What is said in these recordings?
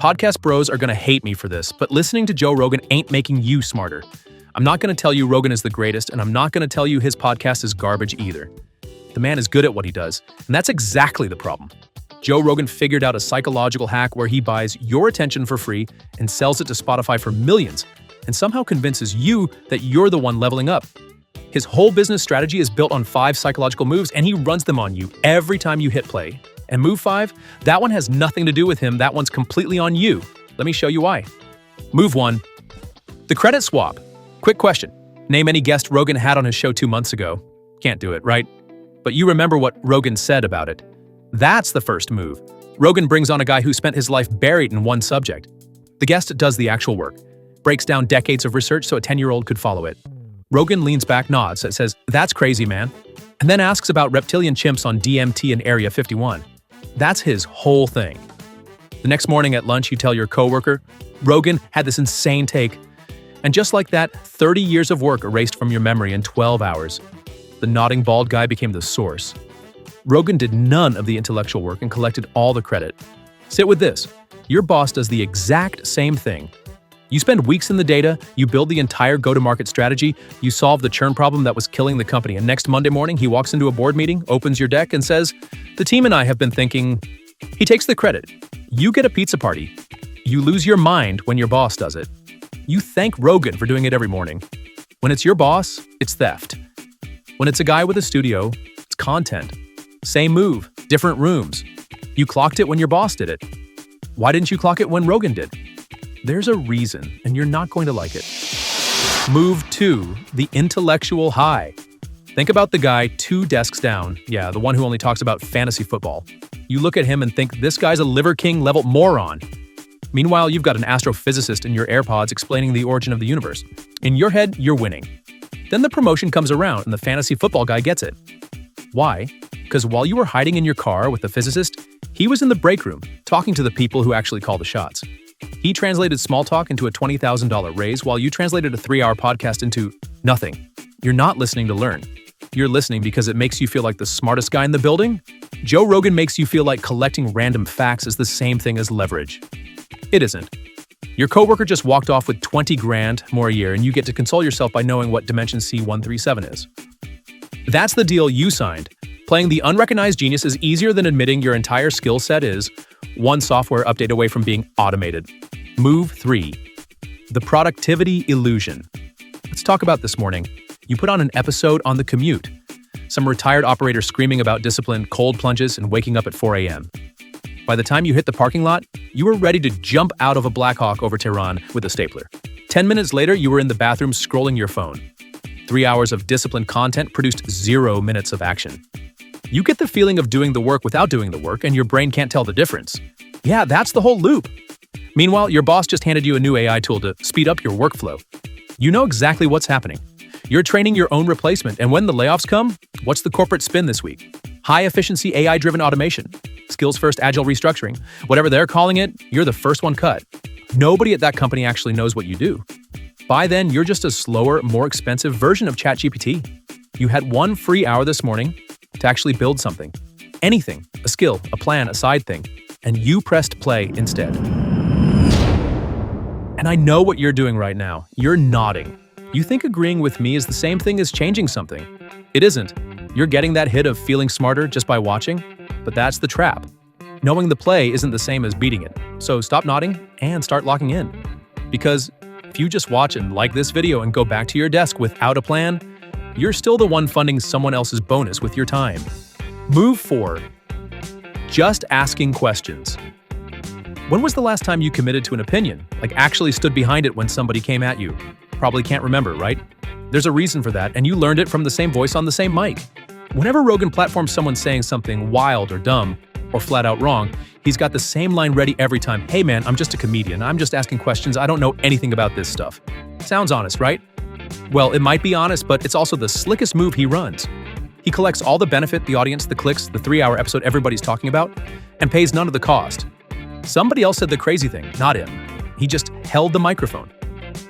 Podcast bros are going to hate me for this, but listening to Joe Rogan ain't making you smarter. I'm not going to tell you Rogan is the greatest, and I'm not going to tell you his podcast is garbage either. The man is good at what he does, and that's exactly the problem. Joe Rogan figured out a psychological hack where he buys your attention for free and sells it to Spotify for millions, and somehow convinces you that you're the one leveling up. His whole business strategy is built on 5 psychological moves, and he runs them on you every time you hit play. And move 5, that one has nothing to do with him, that one's completely on you. Let me show you why. Move 1. The credit swap. Quick question. Name any guest Rogan had on his show 2 months ago. Can't do it, right? But you remember what Rogan said about it. That's the first move. Rogan brings on a guy who spent his life buried in one subject. The guest does the actual work, breaks down decades of research so a 10-year-old could follow it. Rogan leans back, nods, and says, "That's crazy, man," and then asks about reptilian chimps on DMT and Area 51. That's his whole thing. The next morning at lunch, you tell your coworker, "Rogan had this insane take." And just like that, 30 years of work erased from your memory in 12 hours. The nodding bald guy became the source. Rogan did none of the intellectual work and collected all the credit. Sit with this. Your boss does the exact same thing. You spend weeks in the data, you build the entire go-to-market strategy, you solve the churn problem that was killing the company, and next Monday morning he walks into a board meeting, opens your deck, and says, "The team and I have been thinking." He takes the credit. You get a pizza party. You lose your mind when your boss does it. You thank Rogan for doing it every morning. When it's your boss, it's theft. When it's a guy with a studio, it's content. Same move, different rooms. You clocked it when your boss did it. Why didn't you clock it when Rogan did? There's a reason, and you're not going to like it. Move 2, the intellectual high. Think about the guy 2 desks down. Yeah, the one who only talks about fantasy football. You look at him and think this guy's a Liver King level moron. Meanwhile, you've got an astrophysicist in your AirPods explaining the origin of the universe. In your head, you're winning. Then the promotion comes around and the fantasy football guy gets it. Why? Because while you were hiding in your car with the physicist, he was in the break room talking to the people who actually call the shots. He translated small talk into a $20,000 raise while you translated a 3-hour podcast into nothing. You're not listening to learn. You're listening because it makes you feel like the smartest guy in the building. Joe Rogan makes you feel like collecting random facts is the same thing as leverage. It isn't. Your coworker just walked off with 20 grand more a year and you get to console yourself by knowing what dimension C137 is. That's the deal you signed. Playing the unrecognized genius is easier than admitting your entire skill set is one software update away from being automated. Move 3. The productivity illusion. Let's talk about this morning. You put on an episode on the commute. Some retired operator screaming about discipline, cold plunges, and waking up at 4 a.m. By the time you hit the parking lot, you were ready to jump out of a Blackhawk over Tehran with a stapler. 10 minutes later, you were in the bathroom scrolling your phone. 3 hours of disciplined content produced 0 minutes of action. You get the feeling of doing the work without doing the work, and your brain can't tell the difference. Yeah, that's the whole loop. Meanwhile, your boss just handed you a new AI tool to speed up your workflow. You know exactly what's happening. You're training your own replacement, and when the layoffs come, what's the corporate spin this week? High-efficiency AI-driven automation, skills-first agile restructuring. Whatever they're calling it, you're the first one cut. Nobody at that company actually knows what you do. By then, you're just a slower, more expensive version of ChatGPT. You had 1 free hour this morning to actually build something. Anything, a skill, a plan, a side thing, and you pressed play instead. And I know what you're doing right now. You're nodding. You think agreeing with me is the same thing as changing something. It isn't. You're getting that hit of feeling smarter just by watching, but that's the trap. Knowing the play isn't the same as beating it. So stop nodding and start locking in. Because if you just watch and like this video and go back to your desk without a plan, you're still the one funding someone else's bonus with your time. Move 4. Just asking questions. When was the last time you committed to an opinion, like actually stood behind it when somebody came at you? Probably can't remember, right? There's a reason for that, and you learned it from the same voice on the same mic. Whenever Rogan platforms someone saying something wild or dumb, or flat out wrong, he's got the same line ready every time. "Hey man, I'm just a comedian. I'm just asking questions. I don't know anything about this stuff." Sounds honest, right? Well, it might be honest, but it's also the slickest move he runs. He collects all the benefit, the audience, the clicks, the 3-hour episode everybody's talking about, and pays none of the cost. Somebody else said the crazy thing, not him. He just held the microphone.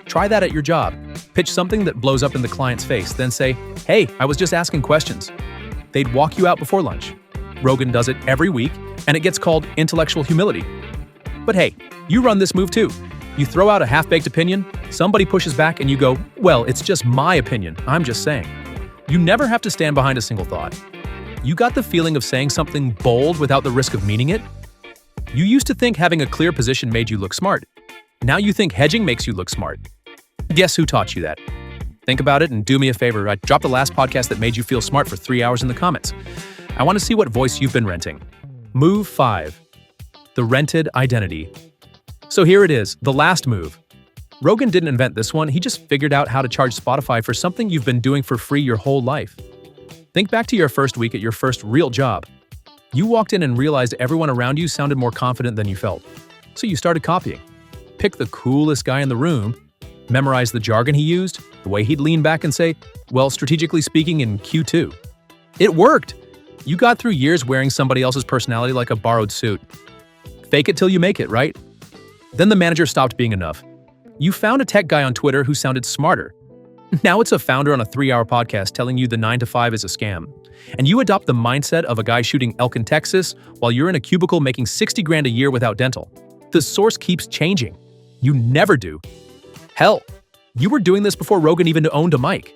Try that at your job. Pitch something that blows up in the client's face, then say, "Hey, I was just asking questions." They'd walk you out before lunch. Rogan does it every week, and it gets called intellectual humility. But hey, you run this move too. You throw out a half-baked opinion, somebody pushes back, and you go, well, it's just my opinion, I'm just saying. You never have to stand behind a single thought. You got the feeling of saying something bold without the risk of meaning it? You used to think having a clear position made you look smart. Now you think hedging makes you look smart. Guess who taught you that? Think about it and do me a favor. I dropped the last podcast that made you feel smart for 3 hours in the comments. I want to see what voice you've been renting. Move 5. The rented identity. So here it is, the last move. Rogan didn't invent this one, he just figured out how to charge Spotify for something you've been doing for free your whole life. Think back to your first week at your first real job. You walked in and realized everyone around you sounded more confident than you felt. So you started copying. Pick the coolest guy in the room, memorize the jargon he used, the way he'd lean back and say, well, strategically speaking in Q2. It worked! You got through years wearing somebody else's personality like a borrowed suit. Fake it till you make it, right? Then the manager stopped being enough. You found a tech guy on Twitter who sounded smarter. Now it's a founder on a 3-hour podcast telling you the 9 to 5 is a scam. And you adopt the mindset of a guy shooting elk in Texas while you're in a cubicle making 60 grand a year without dental. The source keeps changing. You never do. Hell, you were doing this before Rogan even owned a mic.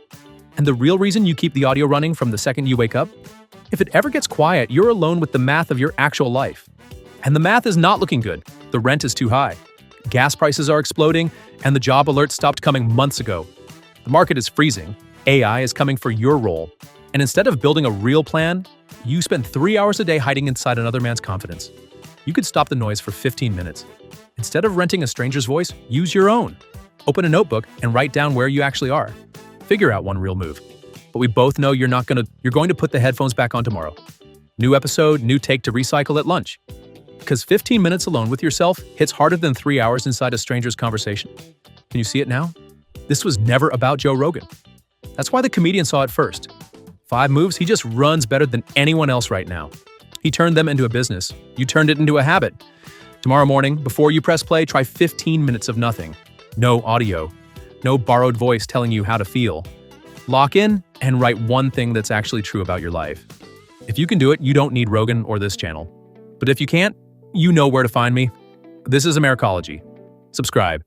And the real reason you keep the audio running from the second you wake up? If it ever gets quiet, you're alone with the math of your actual life. And the math is not looking good. The rent is too high. Gas prices are exploding, and the job alerts stopped coming months ago. The market is freezing. AI is coming for your role. And instead of building a real plan, you spend 3 hours a day hiding inside another man's confidence. You could stop the noise for 15 minutes. Instead of renting a stranger's voice, use your own. Open a notebook and write down where you actually are. Figure out one real move. But we both know you're going to put the headphones back on tomorrow. New episode, new take to recycle at lunch. Because 15 minutes alone with yourself hits harder than 3 hours inside a stranger's conversation. Can you see it now? This was never about Joe Rogan. That's why the comedian saw it first. 5 moves, he just runs better than anyone else right now. He turned them into a business. You turned it into a habit. Tomorrow morning, before you press play, try 15 minutes of nothing. No audio. No borrowed voice telling you how to feel. Lock in and write one thing that's actually true about your life. If you can do it, you don't need Rogan or this channel. But if you can't, you know where to find me. This is Americology. Subscribe.